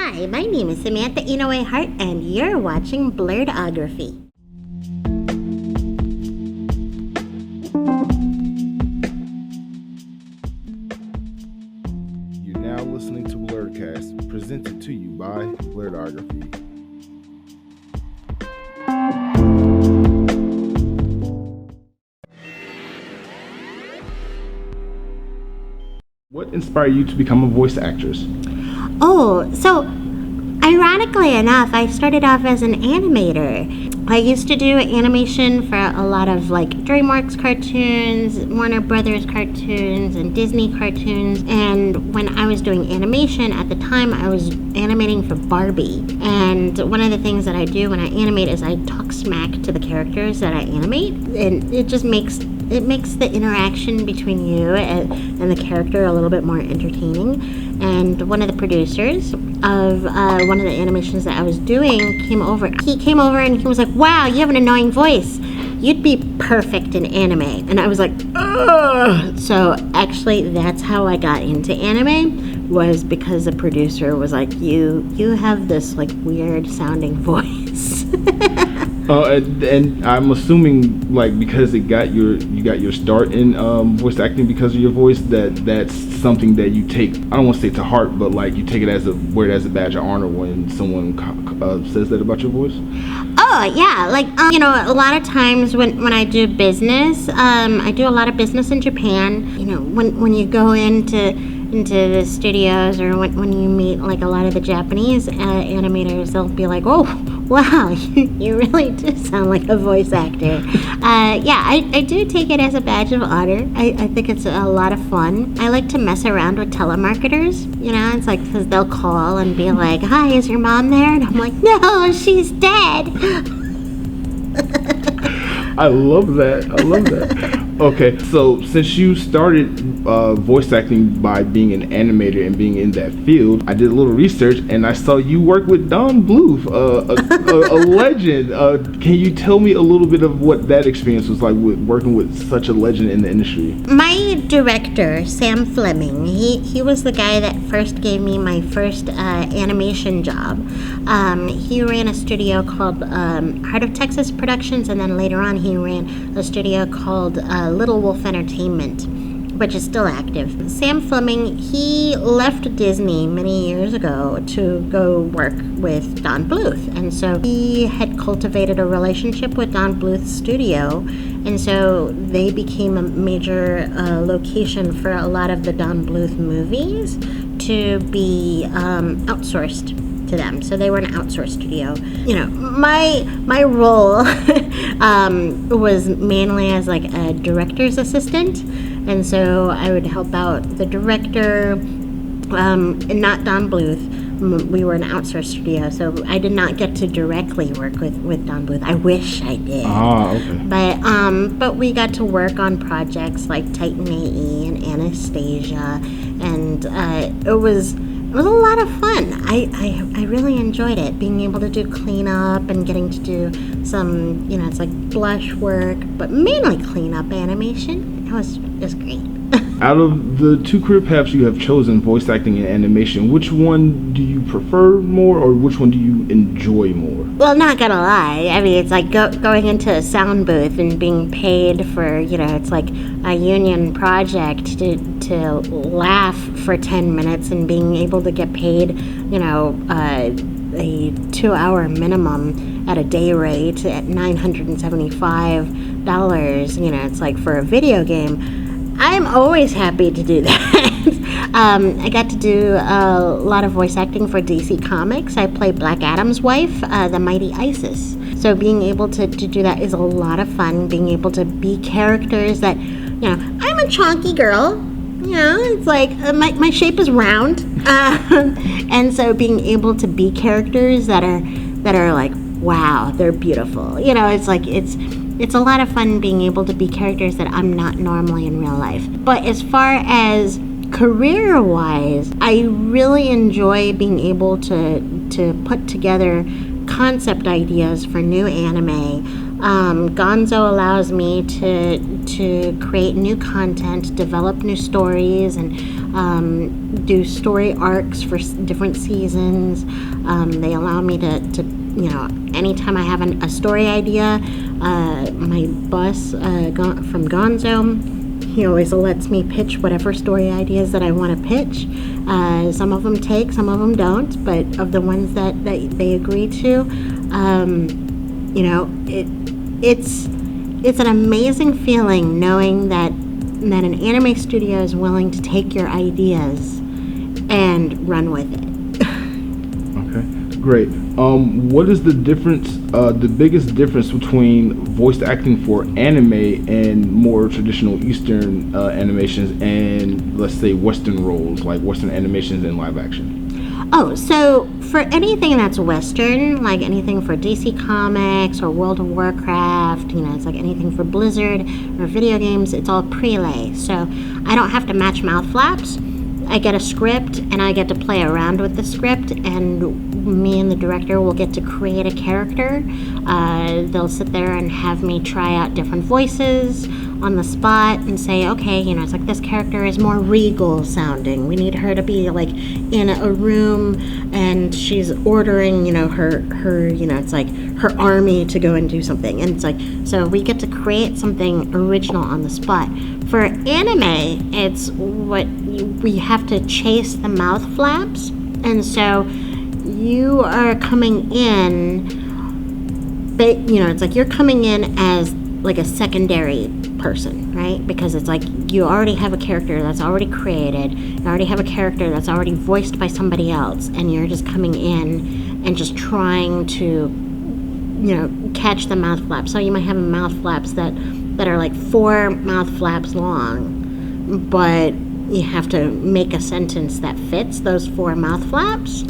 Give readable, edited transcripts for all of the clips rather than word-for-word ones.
Hi, my name is Samantha Inoue Harte, and you're watching Blerdography. You're now listening to BLERDKAST, presented to you by Blerdography. What inspired you to become a voice actress? Oh, so ironically enough, I started off as an animator. I used to do animation for a lot of like DreamWorks cartoons, Warner Brothers cartoons, and Disney cartoons. And when I was doing animation at the time, I was animating for Barbie. And one of the things that I do when I animate is I talk smack to the characters that I animate, and it just makes the interaction between you and the character a little bit more entertaining. And one of the producers of one of the animations that I was doing came over. He came over and he was like, "Wow, you have an annoying voice. You'd be perfect in anime." And I was like, "Ugh." So actually, that's how I got into anime, was because the producer was like, "You have this like weird sounding voice." And I'm assuming, like, because you got your start in voice acting because of your voice, that's something that you take, I don't want to say to heart, but like you take it wear it as a badge of honor when someone says that about your voice. Oh yeah, like a lot of times when I do business, I do a lot of business in Japan. You know, when you go into the studios, or when you meet like a lot of the Japanese animators, they'll be like, "Oh, wow, you really do sound like a voice actor." I do take it as a badge of honor. I think it's a lot of fun. I like to mess around with telemarketers. You know, it's like, because they'll call and be like, "Hi, is your mom there?" And I'm like, "No, she's dead." I love that. Okay, so since you started voice acting by being an animator and being in that field, I did a little research and I saw you work with Bluth, a legend. Can you tell me a little bit of what that experience was like with working with such a legend in the industry? My director, Sam Fleming, he was the guy that first gave me my first animation job. He ran a studio called Heart of Texas Productions, and then later on he ran a studio called Little Wolf Entertainment, which is still active. Sam Fleming, he left Disney many years ago to go work with Don Bluth, and so he had cultivated a relationship with Don Bluth's studio, and so they became a major location for a lot of the Don Bluth movies to be outsourced to them. So they were an outsourced studio. You know, my role was mainly as like a director's assistant, and so I would help out the director, and not Don Bluth. We were an outsourced studio, so I did not get to directly work with Don Bluth. I wish I did. Okay. But we got to work on projects like Titan AE and Anastasia, and it was a lot of fun. I really enjoyed it, being able to do cleanup and getting to do some, it's like blush work, but mainly cleanup animation. It was great. Out of the two career paths you have chosen, voice acting and animation, which one do you prefer more, or which one do you enjoy more? Well, not gonna lie, I mean, it's like going into a sound booth and being paid for, it's like a union project to laugh for 10 minutes and being able to get paid, a 2-hour minimum at a day rate at $975, it's like for a video game. I'm always happy to do that. I got to do a lot of voice acting for DC Comics. I play Black Adam's wife, the Mighty Isis. So being able to do that is a lot of fun, being able to be characters that, I'm a chonky girl. It's like my shape is round. And so being able to be characters that are like, wow, they're beautiful. It's like, it's a lot of fun being able to be characters that I'm not normally in real life. But as far as career-wise, I really enjoy being able to put together concept ideas for new anime, Gonzo allows me to create new content, develop new stories, and do story arcs for different seasons. They allow me to anytime I have a story idea, my boss from Gonzo, he always lets me pitch whatever story ideas that I want to pitch. Some of them take, some of them don't, but of the ones that they agree to, it's an amazing feeling knowing that an anime studio is willing to take your ideas and run with it. Okay, great. What is the difference, the biggest difference between voice acting for anime and more traditional Eastern animations and, let's say, Western roles, like Western animations and live action? Oh, so for anything that's Western, like anything for DC Comics or World of Warcraft, it's like anything for Blizzard or video games, it's all prelay. So I don't have to match mouth flaps. I get a script and I get to play around with the script, and me and the director will get to create a character. They'll sit there and have me try out different voices on the spot and say, okay, it's like this character is more regal sounding. We need her to be like in a room and she's ordering, her it's like her army to go and do something. And it's like, so we get to create something original on the spot. For anime, it's we have to chase the mouth flaps, and so you are coming in, but it's like you're coming in as like a secondary person, right? Because it's like you already have a character that's already created, you already have a character that's already voiced by somebody else, and you're just coming in and just trying to catch the mouth flaps. So you might have mouth flaps that are like 4 mouth flaps long, but you have to make a sentence that fits those 4 mouth flaps,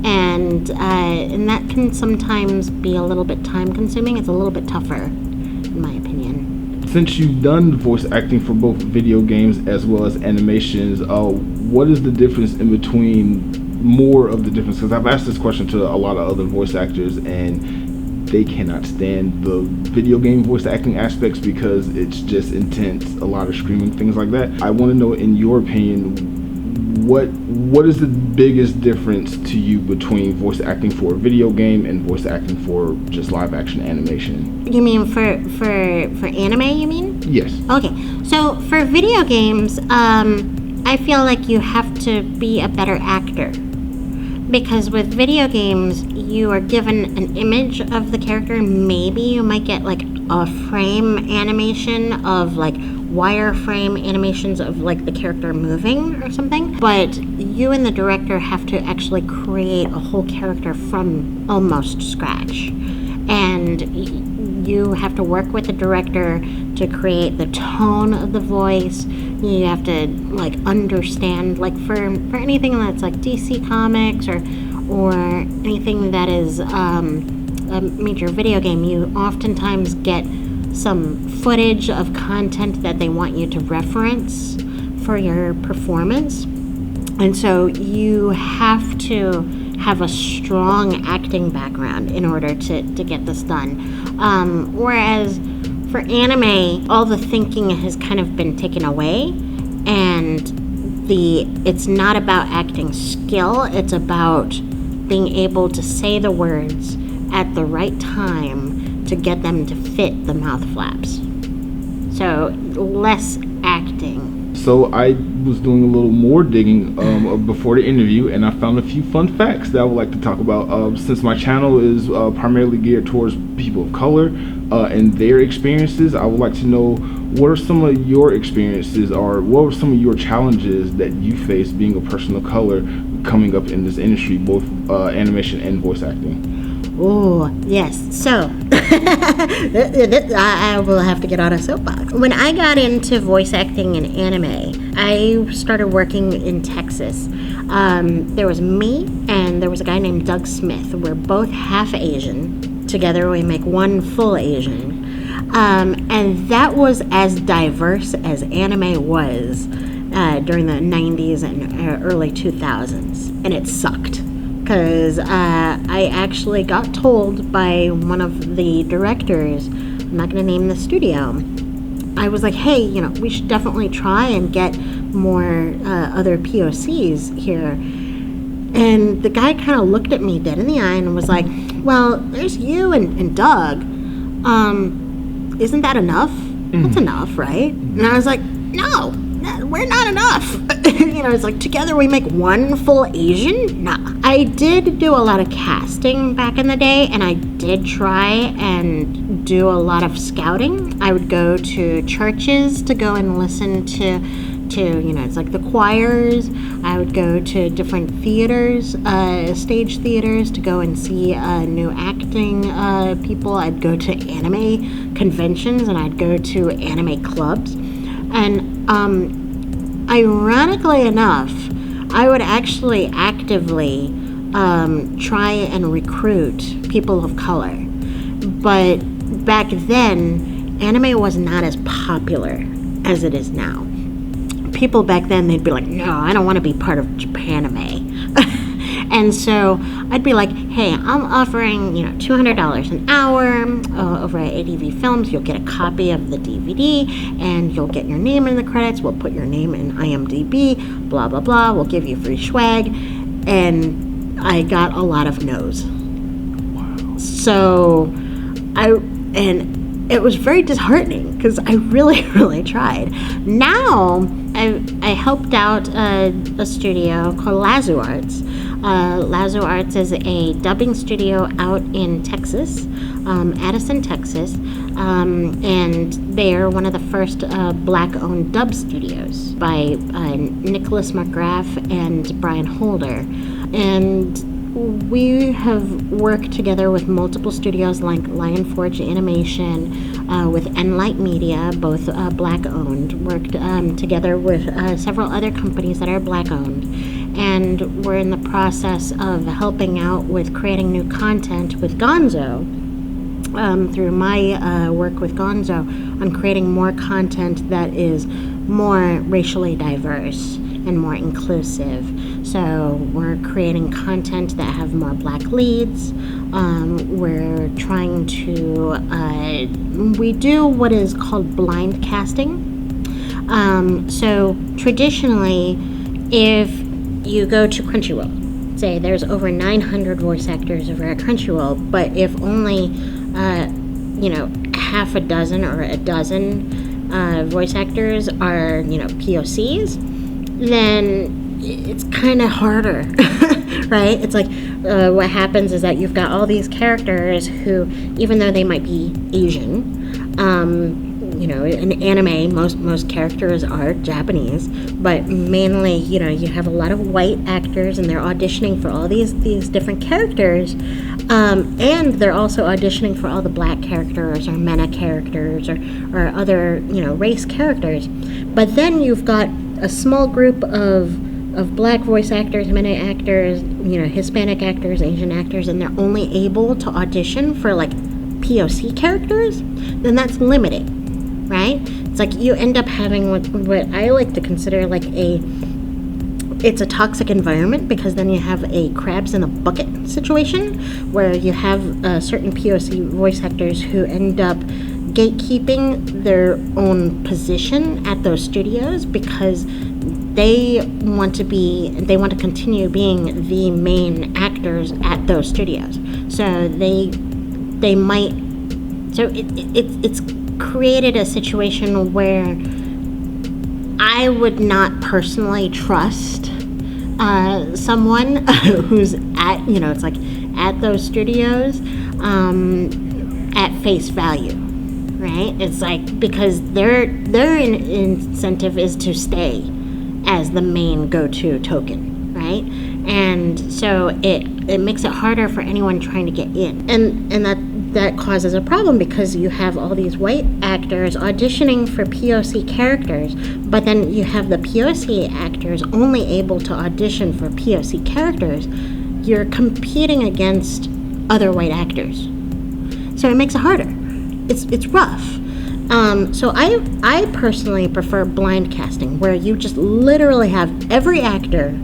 and that can sometimes be a little bit time consuming. It's a little bit tougher, in my opinion. Since you've done voice acting for both video games as well as animations, what is the difference in between, more of the difference? Because I've asked this question to a lot of other voice actors, and they cannot stand the video game voice acting aspects because it's just intense, a lot of screaming, things like that. I want to know, in your opinion, what is the biggest difference to you between voice acting for a video game and voice acting for just live action animation? You mean for anime, you mean? Yes. Okay, so for video games, I feel like you have to be a better actor. Because with video games, you are given an image of the character. Maybe you might get like a frame animation of like wireframe animations of like the character moving or something. But you and the director have to actually create a whole character from almost scratch. And you have to work with the director to create the tone of the voice. You have to like understand, like for anything that's like DC Comics or anything that is a major video game, you oftentimes get some footage of content that they want you to reference for your performance. And so you have to have a strong acting background in order to get this done. Whereas for anime, all the thinking has kind of been taken away, and it's not about acting skill, it's about being able to say the words at the right time to get them to fit the mouth flaps. So less acting. So I was doing a little more digging before the interview, and I found a few fun facts that I would like to talk about. Since my channel is primarily geared towards people of color and their experiences, I would like to know, what are some of your experiences, or what were some of your challenges that you faced being a person of color coming up in this industry, both animation and voice acting? Oh, yes. So, I will have to get on a soapbox. When I got into voice acting in anime, I started working in Texas. There was me and there was a guy named Doug Smith. We're both half Asian. Together we make one full Asian. And that was as diverse as anime was during the 90s and early 2000s. And it sucked. because I actually got told by one of the directors, I'm not going to name the studio, I was like, hey, we should definitely try and get more other POCs here. And the guy kind of looked at me dead in the eye and was like, well, there's you and Doug. Isn't that enough? That's enough, right? And I was like, no, we're not enough. It's like, together we make one full Asian? Nah. I did do a lot of casting back in the day, and I did try and do a lot of scouting. I would go to churches to go and listen to it's like the choirs. I would go to different theaters, stage theaters, to go and see new acting people. I'd go to anime conventions, and I'd go to anime clubs. And ironically enough, I would actually actively try and recruit people of color. But back then, anime was not as popular as it is now. People back then, they'd be like, no, I don't want to be part of Japanime. And so I'd be like, hey, I'm offering, $200 an hour over at ADV Films. You'll get a copy of the DVD, and you'll get your name in the credits. We'll put your name in IMDb, blah, blah, blah. We'll give you free swag. And I got a lot of no's. Wow. So it was very disheartening because I really, really tried. Now, I helped out a studio called Lazo Arts. Lazo Arts is a dubbing studio out in Texas, Addison, Texas, and they are one of the first black-owned dub studios by Nicholas McGrath and Brian Holder. And we have worked together with multiple studios like Lion Forge Animation, with Enlight Media, both black-owned, worked together with several other companies that are black-owned. And we're in the process of helping out with creating new content with Gonzo, through my work with Gonzo, on creating more content that is more racially diverse and more inclusive. So we're creating content that have more black leads. We're trying to, we do what is called blind casting. So traditionally, if you go to Crunchyroll, say there's over 900 voice actors over at Crunchyroll, but if only, half a dozen or a dozen voice actors are, POCs, then it's kind of harder, right? It's like what happens is that you've got all these characters who, even though they might be Asian, in anime, most characters are Japanese, but mainly, you have a lot of white actors, and they're auditioning for all these different characters, and they're also auditioning for all the black characters or MENA characters or other, race characters. But then you've got a small group of black voice actors, MENA actors, Hispanic actors, Asian actors, and they're only able to audition for like POC characters, then that's limiting. Right? It's like you end up having what I like to consider like it's a toxic environment, because then you have a crabs in a bucket situation where you have certain POC voice actors who end up gatekeeping their own position at those studios because they want to continue being the main actors at those studios. So they might, so it's created a situation where I would not personally trust someone who's at, it's like at those studios at face value, right? It's like, because their incentive is to stay as the main go-to token, right? And so it makes it harder for anyone trying to get in, and that causes a problem, because you have all these white actors auditioning for POC characters, but then you have the POC actors only able to audition for POC characters. You're competing against other white actors, so it makes it harder. It's rough. So I personally prefer blind casting, where you just literally have every actor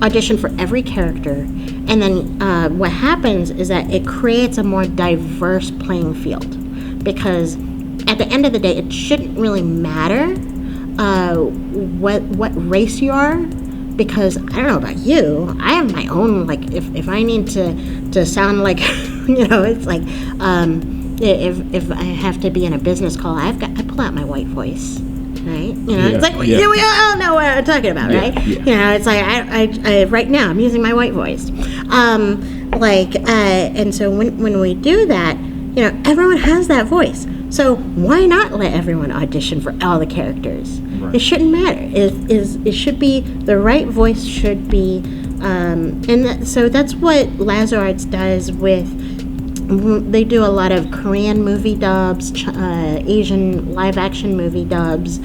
audition for every character, and then what happens is that it creates a more diverse playing field, because at the end of the day, it shouldn't really matter what race you are, because I don't know about you, I have my own, like, if I need to sound like, it's like, if I have to be in a business call, I pull out my white voice, right? It's like, we all know what I'm talking about, right? Yeah. It's like, I right now, I'm using my white voice. And so when we do that, everyone has that voice. So why not let everyone audition for all the characters? Right. It shouldn't matter. It should be, the right voice should be, so that's what LazarArts does they do a lot of Korean movie dubs, Asian live action movie dubs,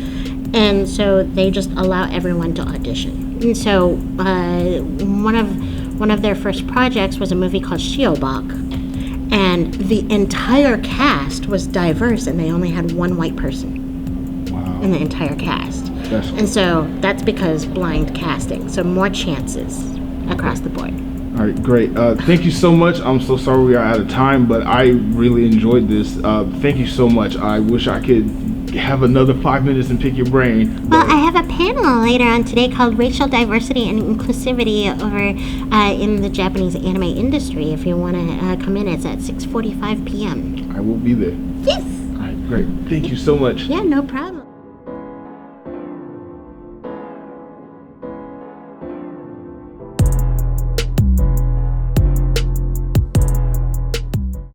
and so they just allow everyone to audition. And so one of their first projects was a movie called Shiobak. And the entire cast was diverse, and they only had one white person in the entire cast. That's cool. And so that's because blind casting. So more chances across the board. All right, great. Thank you so much. I'm so sorry we are out of time, but I really enjoyed this. Thank you so much. I wish I could have another 5 minutes and pick your brain. Well, I have a panel later on today called Racial Diversity and Inclusivity over in the Japanese anime industry. If you want to come in, it's at 6:45 p.m. I will be there. Yes. All right, great. Thank you so much. Yeah, no problem.